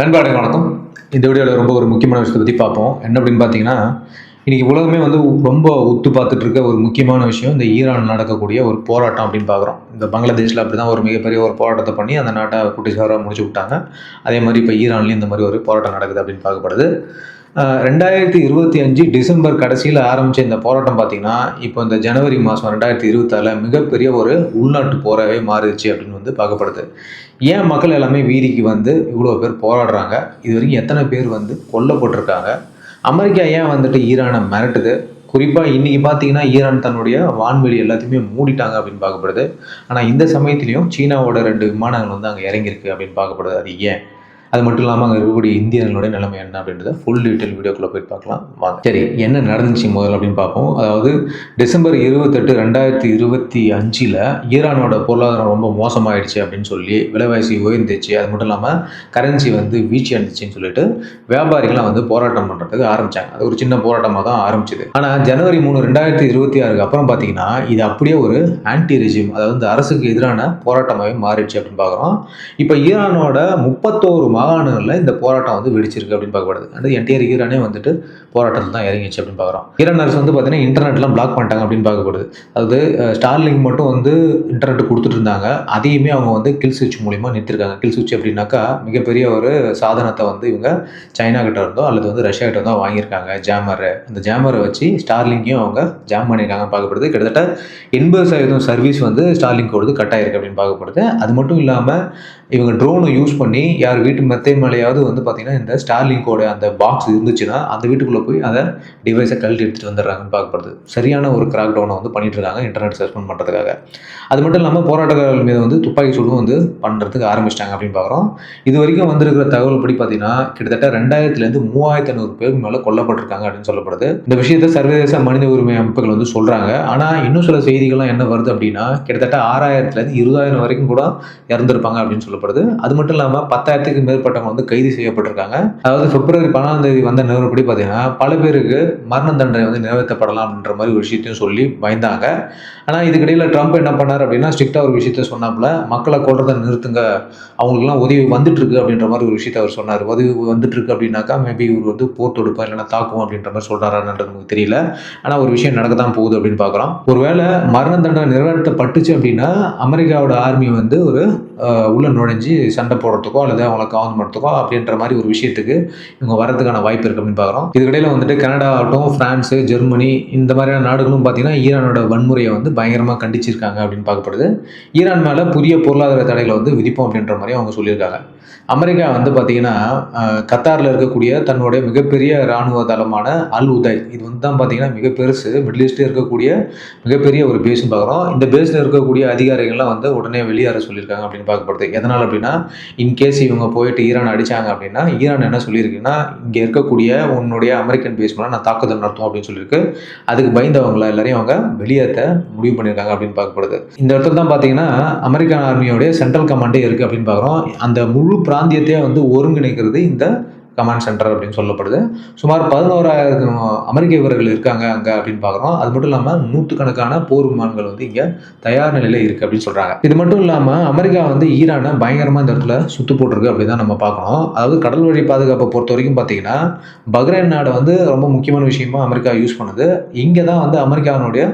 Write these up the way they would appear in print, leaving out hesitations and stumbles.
நண்பர்களே வணக்கம். இந்த வீடியோவில் ரொம்ப ஒரு முக்கியமான விஷயத்தை பற்றி பார்ப்போம். என்ன அப்படின்னு பார்த்தீங்கன்னா, இன்னைக்கு உலகமே வந்து ரொம்ப உத்து பார்த்துட்டு இருக்க ஒரு முக்கியமான விஷயம் இந்த ஈரான் நடக்கக்கூடிய ஒரு போராட்டம் அப்படின்னு பார்க்குறோம். இந்த பங்களாதேஷில் அப்படி தான் ஒரு மிகப்பெரிய ஒரு போராட்டத்தை பண்ணி அந்த நாட்டை குட்டிச்சவராக முடிச்சு விட்டாங்க. அதே மாதிரி இப்போ ஈரான்லேயும் இந்த மாதிரி ஒரு போராட்டம் நடக்குது அப்படின்னு பார்க்கப்படுது. 2025 டிசம்பர் கடைசியில் ஆரம்பித்த இந்த போராட்டம் பார்த்தீங்கன்னா, இப்போ இந்த ஜனவரி மாதம் 2026 மிகப்பெரிய ஒரு உள்நாட்டு போராகவே மாறிடுச்சு அப்படின்னு வந்து பார்க்கப்படுது. ஏன் மக்கள் எல்லாமே வீதிக்கு வந்து இவ்வளோ பேர் போராடுறாங்க? இது வரைக்கும் எத்தனை பேர் வந்து கொல்லப்பட்டிருக்காங்க? அமெரிக்கா ஏன் வந்துட்டு ஈரானை மிரட்டுது? குறிப்பாக இன்னைக்கு பார்த்தீங்கன்னா, ஈரான் தன்னுடைய வான்வெளி எல்லாத்தையுமே மூடிட்டாங்க அப்படின்னு பார்க்கப்படுது. ஆனால் இந்த சமயத்திலையும் சீனாவோட 2 விமானங்கள் வந்து அங்கே இறங்கியிருக்கு அப்படின்னு பார்க்கப்படுது. அது ஏன்? அது மட்டும் இல்லாமல் அங்கே இருக்கக்கூடிய இந்தியர்களுடைய நிலைமை என்ன அப்படின்றத ஃபுல் டீட்டெயில் வீடியோக்குள்ளே போய் பார்க்கலாம் வாங்க. சரி, என்ன நடந்துச்சு முதல்ல அப்படின்னு பார்ப்போம். அதாவது டிசம்பர் 28, 2025 ஈரானோட பொருளாதாரம் ரொம்ப மோசமாயிடுச்சு அப்படின்னு சொல்லி விலைவாசி உயர்ந்துச்சு. அது மட்டும் இல்லாமல் கரன்சி வந்து வீழ்ச்சி அடைஞ்சிச்சின்னு சொல்லிட்டு வியாபாரிகள்லாம் வந்து போராட்டம் பண்ணுறதுக்கு ஆரம்பித்தாங்க. அது ஒரு சின்ன போராட்டமாக தான் ஆரம்பிச்சுது. ஆனால் ஜனவரி 3, 2026 அப்புறம் பார்த்தீங்கன்னா இது அப்படியே ஒரு ஆன்டி ரெஜிம், அதாவது இந்த அரசுக்கு எதிரான போராட்டமாகவே மாறிடுச்சு அப்படின்னு பார்க்குறோம். இப்போ ஈரானோட 31 மாகாணங்களில் இந்த போராட்டம் வந்து வெடிச்சிருக்கு அப்படின்னு பார்க்கப்படுது. அது என்டையர் ஈரானே வந்துட்டு போராட்டத்தில் தான் இறங்கிச்சு அப்படின்னு பார்க்குறோம். ஈரான் அரசு வந்து பார்த்தீங்கன்னா இன்டர்நெட்லாம் பிளாக் பண்ணிட்டாங்க அப்படின்னு பார்க்கப்படுது. அதாவது ஸ்டார்லிங்க் மட்டும் வந்து இன்டர்நெட் கொடுத்துட்டு இருந்தாங்க. அதையுமே அவங்க வந்து கில் சுவிட்ச் மூலியமாக நிறுத்திருக்காங்க. கில் சுவிட்ச் அப்படின்னாக்கா மிகப்பெரிய ஒரு சாதனத்தை வந்து இவங்க சைனா கிட்ட இருந்தோ அல்லது வந்து ரஷ்யா கிட்ட இருந்தோ வாங்கியிருக்காங்க. ஜாமரு, அந்த ஜாமரை வச்சு ஸ்டார்லிங்கையும் அவங்க ஜாம் பண்ணியிருக்காங்க பார்க்கப்படுது. கிட்டத்தட்ட 80% சர்வீஸ் வந்து ஸ்டார்லிங்கோடது கட் ஆயிருக்கு அப்படின்னு பார்க்கப்படுது. அது மட்டும் இல்லாமல் இவங்க ட்ரோனை யூஸ் பண்ணி யார் வீட்டு மெத்தை மேலேயாவது வந்து பார்த்தீங்கன்னா இந்த ஸ்டார்லிங்கோட அந்த பாக்ஸ் இருந்துச்சுன்னா அந்த வீட்டுக்குள்ளே போய் அதை டிவைஸை கழட்டி எடுத்துகிட்டு வந்துடுறாங்கன்னு பார்க்கப்படுது. சரியான ஒரு கிராக் டவுனை வந்து பண்ணிட்டு இருக்காங்க இன்டர்நெட் சஸ்பெண்ட் பண்ணுறதுக்காக. அது மட்டும் இல்லாமல் போராட்டக்காரர்கள் மீது வந்து துப்பாக்கி சூடும் வந்து பண்ணுறதுக்கு ஆரம்பிச்சிட்டாங்க அப்படின்னு பார்க்குறோம். இது வரைக்கும் வந்திருக்கிற தகவல் படி பார்த்தீங்கன்னா கிட்டத்தட்ட 2000 3500 பேருக்கு மேலே கொல்லப்பட்டிருக்காங்க அப்படின்னு சொல்லப்படுது. இந்த விஷயத்தை சர்வதேச மனித உரிமை அமைப்புகள் வந்து சொல்கிறாங்க. ஆனால் இன்னும் சில செய்திகள்லாம் என்ன வருது அப்படின்னா கிட்டத்தட்ட 6000 2000 வரைக்கும் கூட இறந்துருப்பாங்க அப்படின்னு சொல்லப்படுது. அது மட்டும் இல்லாமல் 10,000க்கு மேற்பட்டவங்க வந்து கைது செய்யப்பட்டிருக்காங்க. அதாவது பிப்ரவரி 12 வந்த நிலவரப்படி பார்த்தீங்கன்னா பல பேருக்கு மரண தண்டனை வந்து நிறைவேற்றப்படலாம் அப்படின்ற மாதிரி ஒரு விஷயத்தையும் சொல்லி பயந்தாங்க. ஆனால் இதுக்கிடையில் ட்ரம்ப் என்ன பண்ணார் அப்படின்னா ஸ்ட்ரிக்டாக ஒரு விஷயத்த சொன்னாப்புல, மக்களை கொல்றதை நிறுத்துங்க, அவங்களுக்குலாம் உதவி வந்துட்டு இருக்கு அப்படின்ற மாதிரி ஒரு விஷயத்த அவர் சொன்னார். உதவி வந்துட்டு இருக்கு அப்படின்னாக்கா மேபி இவர் வந்து போர் தொடுப்பா இல்லைன்னா தாக்கும் அப்படின்ற மாதிரி சொல்றாரான்றது நமக்கு தெரியல. ஆனால் ஒரு விஷயம் நடக்க தான் போகுது அப்படின்னு பார்க்குறோம். ஒருவேளை மரண தண்டனை நிறைவேற்றப்பட்டுச்சு அப்படின்னா அமெரிக்காவோட ஆர்மி வந்து ஒரு உள்ள நுழைஞ்சு சண்டை போடுறதுக்கோ அல்லது அவங்களை காவல் பண்ணுறதுக்கோ அப்படின்ற மாதிரி ஒரு விஷயத்துக்கு இவங்க வரதுக்கான வாய்ப்பு இருக்கு அப்படின்னு பார்க்குறோம். இதுக்கிடையில் வந்துட்டு கனடா ஆகட்டும், பிரான்ஸு, ஜெர்மனி இந்த மாதிரியான நாடுகளும் பார்த்தீங்கன்னா ஈரானோட வன்முறையை வந்து பயங்கரமாக கண்டிச்சிருக்காங்க அப்படின்னு பார்க்கப்படுது. ஈரான் மேலே புதிய பொருளாதார தடைகளை வந்து விதிப்போம் அப்படின்ற மாதிரி அவங்க சொல்லியிருக்காங்க. அமெரிக்கா வந்து பார்த்தீங்கன்னா கத்தாரில் இருக்கக்கூடிய தன்னுடைய மிகப்பெரிய இராணுவ தளமான அல் உதைத், இது வந்து தான் பார்த்தீங்கன்னா மிக பெருசு, மிடில் ஈஸ்ட்டில் இருக்கக்கூடிய மிகப்பெரிய ஒரு பேஸ்ன்னு பார்க்குறோம். இந்த பேஸில் இருக்கக்கூடிய அதிகாரிகள்லாம் வந்து உடனே வெளியேற சொல்லியிருக்காங்க அப்படின்னு பார்க்கப்படுது. எதனால் அப்படின்னா இன்கேஸ் இவங்க போயிட்டு ஈரான் அடித்தாங்க அப்படின்னா ஈரான் என்ன சொல்லியிருக்குன்னா இங்கே இருக்கக்கூடிய உன்னுடைய அமெரிக்கன் பேஸ் மேலே நான் தாக்குதல் நடத்தும் அப்படின்னு சொல்லியிருக்கு. அதுக்கு பயந்தவங்கள எல்லாரையும் அவங்க வெளியேற்ற முடிவு பண்ணியிருக்காங்க அப்படின்னு பார்க்கப்படுது. இந்த இடத்துல தான் பார்த்தீங்கன்னா அமெரிக்கன் ஆர்மியோடைய சென்ட்ரல் கமாண்டே இருக்குது அப்படின்னு பார்க்குறோம். அந்த முழு பிராந்தியத்தையே வந்து ஒருங்கிணைக்கிறது இந்த கமாண்ட் சென்டர் அப்படின்னு சொல்லப்படுது. சுமார் 11,000 அமெரிக்க வீரர்கள் இருக்காங்க அங்கே அப்படின்னு பார்க்குறோம். அது மட்டும் இல்லாமல் நூற்றுக்கணக்கான போர் விமானங்கள் வந்து இங்கே தயார் நிலையில் இருக்குது அப்படின்னு சொல்கிறாங்க. இது மட்டும் இல்லாமல் அமெரிக்கா வந்து ஈரானை பயங்கரமாக இந்த இடத்துல சுத்து போட்டிருக்கு அப்படி தான் நம்ம பார்க்கணும். அதாவது கடல் வழி பாதுகாப்பை பொறுத்த வரைக்கும் பார்த்தீங்கன்னா பஹ்ரைன் நாடு வந்து ரொம்ப முக்கியமான விஷயமா அமெரிக்கா யூஸ் பண்ணுது. இங்கே தான் வந்து அமெரிக்காவினுடைய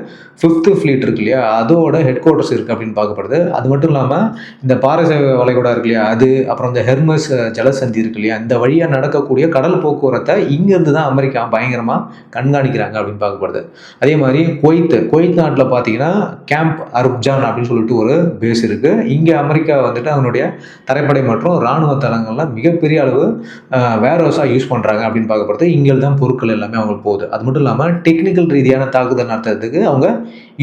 5th ஃப்ளீட் இருக்கு இல்லையா, அதோட ஹெட் குவார்ட்டர்ஸ் இருக்குது அப்படின்னு பார்க்கப்படுது. அது மட்டும் இல்லாமல் இந்த பாரசீக வளைகுடா இருக்கு இல்லையா, அது அப்புறம் இந்த ஹெர்மஸ் ஜலசந்தி இருக்கு இல்லையா, இந்த வழியாக நடக்கக்கூடிய கடல் போக்குவரத்தை இங்கேருந்து தான் அமெரிக்கா பயங்கரமாக கண்காணிக்கிறாங்க அப்படின்னு பார்க்கப்படுது. அதே மாதிரி குவைத் நாட்டில் பார்த்தீங்கன்னா கேம்ப் அர்ப்ஜான் அப்படின்னு சொல்லிட்டு ஒரு பேஸ் இருக்குது. இங்கே அமெரிக்கா வந்துட்டு அதனுடைய தரைப்படை மற்றும் இராணுவ தளங்கள்லாம் மிகப்பெரிய அளவு வேர்ஹவுஸாக யூஸ் பண்ணுறாங்க அப்படின்னு பார்க்கப்படுது. இங்கே தான் பொருட்கள் எல்லாமே அவங்களுக்கு போகுது. அது மட்டும் இல்லாமல் டெக்னிக்கல் ரீதியான தாக்குதல் நடத்துறதுக்கு அவங்க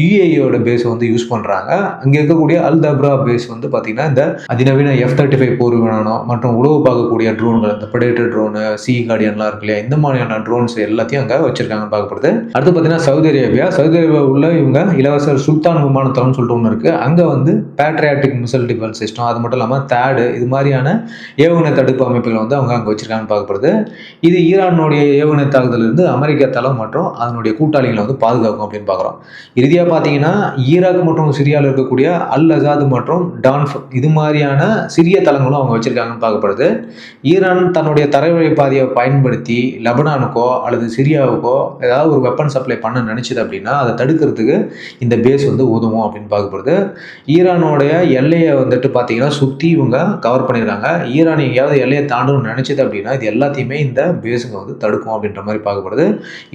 யுஏஇயோட பேஸ் வந்து யூஸ் பண்ணுறாங்க. அங்கே இருக்கக்கூடிய அல் தப்ரா பேஸ் வந்து பார்த்தீங்கன்னா இந்த அதிநவீன F-35 போர் விமானம் மற்றும் உளவு பார்க்கக்கூடிய ட்ரோன்கள், இந்த ப்ரெடேட்டர் ட்ரோன் ட்ரோனு, சி கார்டியன்லாம் இருக்கு இல்லையா, இந்த மாதிரியான ட்ரோன்ஸ் எல்லாத்தையும் அங்கே வச்சிருக்காங்கன்னு பார்க்கப்படுது. அடுத்து பார்த்தீங்கன்னா சவுதி அரேபியா உள்ள இவங்க இளவரசர் சுல்தான் விமானத்தளம்னு சொல்லிட்டு ஒன்று இருக்குது. அங்கே வந்து பேட்ரியாட்டிக் மிசைல் டிஃபென்ஸ் சிஸ்டம், அது மட்டும் இல்லாமல் தேடு, இது மாதிரியான ஏவுகணை தடுப்பு அமைப்புகள் வந்து அவங்க அங்கே வச்சிருக்காங்கன்னு பார்க்கப்படுது. இது ஈரானுடைய ஏவுகணை தாக்குதலிருந்து அமெரிக்க தளம் மற்றும் அதனுடைய கூட்டாளிகளை வந்து பாதுகாக்கும் அப்படின்னு பார்க்குறோம். இறுதியாக பார்த்தீங்கன்னா ஈராக் மற்றும் சிரியாவில் இருக்கக்கூடிய அல் அசாத் மற்றும் டான்ஃப் இது மாதிரியான சிறிய தளங்களும் அவங்க வச்சிருக்காங்கன்னு பார்க்கப்படுது. ஈரான் தன்னுடைய தரைவழி பாதையை பயன்படுத்தி லெபனானுக்கோ அல்லது சிரியாவுக்கோ ஏதாவது ஒரு வெப்பன் சப்ளை பண்ண நினைச்சது அப்படின்னா அதை தடுக்கிறதுக்கு இந்த பேஸ் வந்து உதவும் அப்படின்னு பார்க்கப்படுது. ஈரானோடைய எல்லையை வந்துட்டு பார்த்தீங்கன்னா சுற்றி இவங்க கவர் பண்ணியிருக்காங்க. ஈரான் எங்கேயாவது எல்லையை தாண்டணும்னு நினைச்சது அப்படின்னா இது எல்லாத்தையுமே இந்த பேஸுங்க வந்து தடுக்கும் அப்படின்ற மாதிரி பார்க்கப்படுது.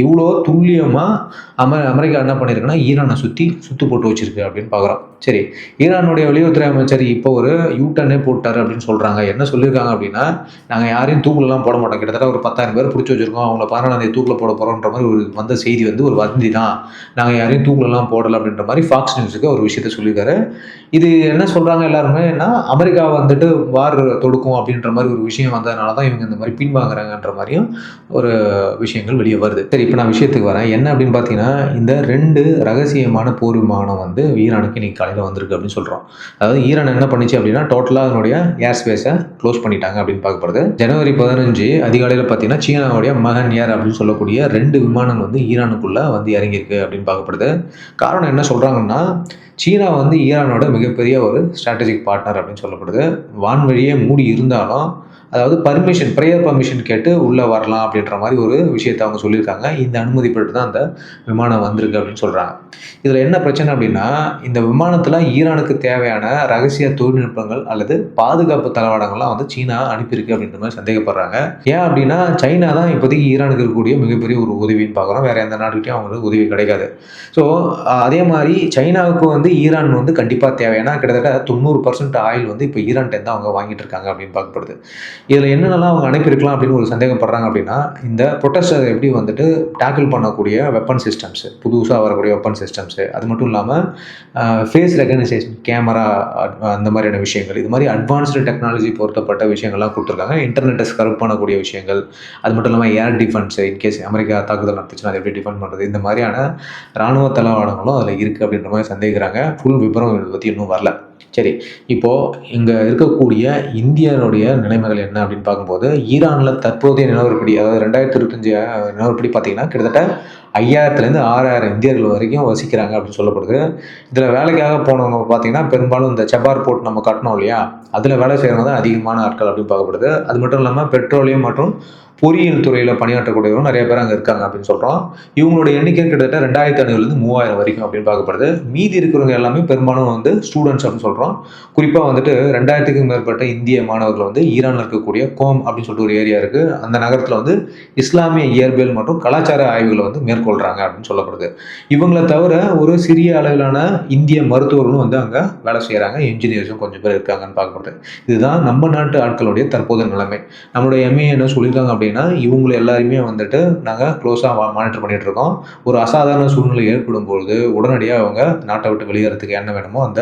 இவ்வளோ துல்லியமாக அமெரிக்கா என்ன பண்ணியிருக்குன்னா ஈரானை சுத்து போட்டு வச்சிருக்கு அப்படின்னு பார்க்குறோம். சரி, ஈரானுடைய வெளியுறவுத்துறை அமைச்சர் இப்போ ஒரு யூட்டர்னே போட்டார் அப்படின்னு சொல்கிறாங்க. என்ன சொல்லியிருக்காங்க அப்படின்னா, நாங்கள் யாரையும் தூக்கிலலாம் போட மாட்டோம், கிட்டத்தட்ட ஒரு 10,000 பேர் பிடிச்சி வச்சிருக்கோம், அவங்கள 14ஆம் தேதி தூக்கில் போட போகிறோன்ற மாதிரி ஒரு வந்த செய்தி வந்து ஒரு வதந்தி தான், நாங்கள் யாரையும் தூக்கிலலாம் போடலை அப்படின்ற மாதிரி ஃபாக்ஸ் நியூஸுக்கு ஒரு விஷயத்த சொல்லியிருக்காரு. இது என்ன சொல்கிறாங்க எல்லாருமேனா, அமெரிக்கா வந்துட்டு வார் தொடுக்கும் அப்படின்ற மாதிரி ஒரு விஷயம் வந்ததுனால தான் இவங்க இந்த மாதிரி பின்வாங்குறாங்கன்ற மாதிரியும் ஒரு விஷயங்கள் வெளியே வருது. சரி, இப்போ நான் விஷயத்துக்கு வரேன். என்ன அப்படின்னு பார்த்தீங்கன்னா, இந்த 2 ரகசியமான போர் விமானம் வந்து ஈரானுக்கு இன்னைக்கு காலையில் வந்திருக்கு அப்படின்னு சொல்கிறோம். அதாவது ஈரான் என்ன பண்ணிச்சு அப்படின்னா டோட்டலாக அதனுடைய ஏர் ஸ்பேஸை க்ளோஸ் பண்ணிட்டாங்க அப்படின்னு பார்க்கப்படுது. ஜனவரி 15 அதிகாலையில் பார்த்தீங்கன்னா சீனாவுடைய மகன் ஏர் அப்படின்னு சொல்லக்கூடிய 2 விமானங்கள் வந்து ஈரானுக்குள்ளே வந்து இறங்கியிருக்கு அப்படின்னு பார்க்கப்படுது. காரணம் என்ன சொல்கிறாங்கன்னா, சீனா வந்து ஈரானோட மிகப்பெரிய ஒரு ஸ்ட்ராட்டஜிக் பார்ட்னர் அப்படின்னு சொல்லப்படுது. வான்வழியே மூடி இருந்தாலும் அதாவது ப்ரேயர் பர்மிஷன் கேட்டு உள்ளே வரலாம் அப்படின்ற மாதிரி ஒரு விஷயத்தை அவங்க சொல்லியிருக்காங்க. இந்த அனுமதி பெற்று தான் அந்த விமானம் வந்திருக்கு அப்படின்னு சொல்கிறாங்க. இதில் என்ன பிரச்சனை அப்படின்னா, இந்த விமானத்தில் ஈரானுக்கு தேவையான ரகசிய தொழில்நுட்பங்கள் அல்லது பாதுகாப்பு தளவாடங்கள்லாம் வந்து சீனா அனுப்பியிருக்கு அப்படின்ற மாதிரி சந்தேகப்படுறாங்க. ஏன் அப்படின்னா, சைனா தான் இப்போதைக்கு ஈரானுக்கு இருக்கக்கூடிய மிகப்பெரிய ஒரு உதவின்னு பார்க்குறோம். வேறு எந்த நாட்டுக்கிட்டையும் அவங்களுக்கு உதவி கிடைக்காது. ஸோ அதே மாதிரி சைனாவுக்கு வந்து ஈரான் வந்து கண்டிப்பாக தேவை. ஏன்னா கிட்டத்தட்ட 90% ஆயில் வந்து இப்போ ஈரான்கிட்ட அவங்க வாங்கிட்டு இருக்காங்க அப்படின்னு பார்க்கப்படுது. இதில் என்னென்னலாம் அவங்க அனுப்பியிருக்கலாம் அப்படின்னு ஒரு சந்தேகப்படுறாங்க அப்படின்னா, இந்த ப்ரொட்டஸ்டர் எப்படி வந்துட்டு டேக்கிள் பண்ணக்கூடிய வெப்பன் சிஸ்டம்ஸு, புதுசாக வரக்கூடிய வெப்பன் சிஸ்டம்ஸு, அது மட்டும் இல்லாமல் ஃபேஸ் ரெகனைசேஷன் கேமரா, அந்த மாதிரியான விஷயங்கள், இது மாதிரி அட்வான்ஸ்டு டெக்னாலஜி பொருத்தப்பட்ட விஷயங்கள்லாம் கொடுத்துருக்காங்க. இன்டர்நெட்டை ஸ்கர்வ் பண்ணக்கூடிய விஷயங்கள், அது மட்டும் இல்லாமல் ஏர் டிஃபென்ஸு, இன்கேஸ் அமெரிக்கா தாக்குதல் நடத்துச்சுன்னா அதை எப்படி டிஃபெண்ட் பண்ணுறது, இந்த மாதிரியான இராணுவ தளவாடங்களும் அதில் இருக்குது அப்படின்ற மாதிரி சந்தேகிக்கிறாங்க. ஃபுல் விவரம் இதை பற்றி இன்னும் வரல. சரி, இப்போது இங்கே இருக்கக்கூடிய இந்தியனுடைய நிலைமைகள் என்ன அப்படின்னு பார்க்கும்போது, ஈரானில் தற்போதைய நிலவரப்படி, அதாவது 2025 நிலவரப்படி பார்த்தீங்கன்னா கிட்டத்தட்ட 5000லேருந்து 6000 இந்தியர்கள் வரைக்கும் வசிக்கிறாங்க அப்படின்னு சொல்லப்படுது. இதில் வேலைக்காக போனவங்க பார்த்தீங்கன்னா பெரும்பாலும் இந்த செபார் போர்ட் நம்ம கட்டணும் இல்லையா, அதில் வேலை செய்கிறவங்க தான் அதிகமான ஆட்கள் அப்படின்னு பார்க்கப்படுது. அது மட்டும் இல்லாமல் பெட்ரோலியம் மற்றும் பொறியியல் துறையில் பணியாற்றக்கூடியவங்க நிறைய பேர் அங்கே இருக்காங்க அப்படின்னு சொல்கிறோம். இவங்களோட எண்ணிக்கை கிட்டத்தட்ட 2500லேருந்து 3000 வரைக்கும் அப்படின்னு பார்க்கப்படுது. மீதி இருக்கிறவங்க எல்லாமே பெரும்பாலும் வந்து ஸ்டூடெண்ட்ஸ் அப்படின்னு சொல்கிறோம். குறிப்பாக வந்துட்டு 2000க்கும் மேற்பட்ட இந்திய மாணவர்கள் வந்து ஈரானில் இருக்கக்கூடிய கோம் அப்படின்னு சொல்லிட்டு ஒரு ஏரியா இருக்குது. அந்த நகரத்தில் வந்து இஸ்லாமிய இயற்பியல் மற்றும் கலாச்சார ஆய்வுகளை வந்து மேற்கொள்கிறாங்க அப்படின்னு சொல்லப்படுது. இவங்களை தவிர ஒரு சிறிய அளவிலான இந்திய மருத்துவர்களும் வந்து அங்கே வேலை செய்கிறாங்க. இன்ஜினியர்ஸும் கொஞ்சம் பேர் இருக்காங்கன்னு பார்க்கப்படுது. இதுதான் நம்ம நாட்டு ஆட்களுடைய தற்போதைய நிலைமை. நம்மளுடைய எம்ஏ என்ன சொல்லியிருக்காங்க அப்படின்னா, இவங்களை எல்லாருமே வந்துட்டு நாங்கள் க்ளோஸாக மானிட்டர் பண்ணிட்டு இருக்கோம். ஒரு அசாதாரண சூழ்நிலை ஏற்படும் பொழுது உடனடியாக அவங்க நாட்டை விட்டு வெளியேறதுக்கு என்ன வேணுமோ அந்த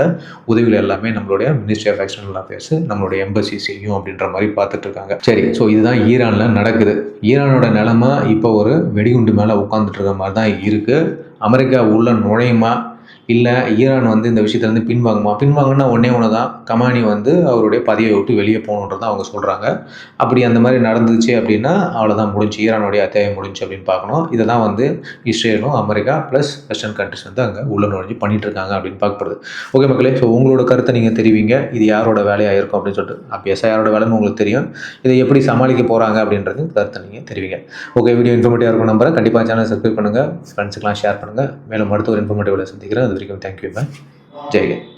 உதவிகள் எல்லாமே நம்மளுடைய மினிஸ்ட்ரி ஆஃப் எக்ஸ்டர்னல் அஃபேர்ஸ், நம்மளுடைய எம்பசி செய்யும் அப்படின்ற மாதிரி பார்த்துட்டு இருக்காங்க. சரி, ஸோ இதுதான் ஈரானில் நடக்குது. ஈரானோட நிலைமை இப்போ ஒரு வெடிகுண்டு மேலே உட்காந்துட்டு இருக்க மாதிரி தான் இருக்குது. அமெரிக்கா உள்ள நுழையுமா, இல்லை ஈரான் வந்து இந்த விஷயத்துலேருந்து பின்வாங்கன்னா ஒன்றே ஒன்று தான், கமானி வந்து அவருடைய பதவியை விட்டு வெளியே போகணுன்றதான் அவங்க சொல்கிறாங்க. அப்படி அந்த மாதிரி நடந்துச்சு அப்படின்னா அவ்வளோதான், முடிஞ்சு, ஈரானுடைய அத்தியாயம் முடிஞ்சு அப்படின்னு பார்க்கணும். இதை தான் வந்து இஸ்ரேலும் அமெரிக்கா ப்ளஸ் வெஸ்டர்ன் கண்ட்ரிஸ் வந்து அங்கே உள்ள நுழைஞ்சு பண்ணிட்டு இருக்காங்க அப்படின்னு பார்க்கப்படுது. ஓகே மக்களே, ஸோ உங்களோட கருத்தை நீங்கள் தெரிவிங்க. இது யாரோட வேலையாக இருக்கும் அப்படின்னு சொல்லிட்டு, ஆப்வியஸாக யாரோட வேலைன்னு உங்களுக்கு தெரியும். இதை எப்படி சமாளிக்க போகிறாங்க அப்படின்றது கருத்தை நீங்கள் தெரிவிங்க. ஓகே, வீடியோ இன்ஃபர்மேட்டிவாக இருக்கும் நம்புறேன். கண்டிப்பாக சேனல் சப்ஸ்கிரைப் பண்ணுங்கள், ஃப்ரெண்ட்ஸுக்கெலாம் ஷேர் பண்ணுங்கள். மேலும் அடுத்த ஒரு இன்ஃபர்மேட்டிவோட சந்திக்கிறேன். அது வரைக்கும் தேங்க்யூ. ஜெய் ஹிந்த்.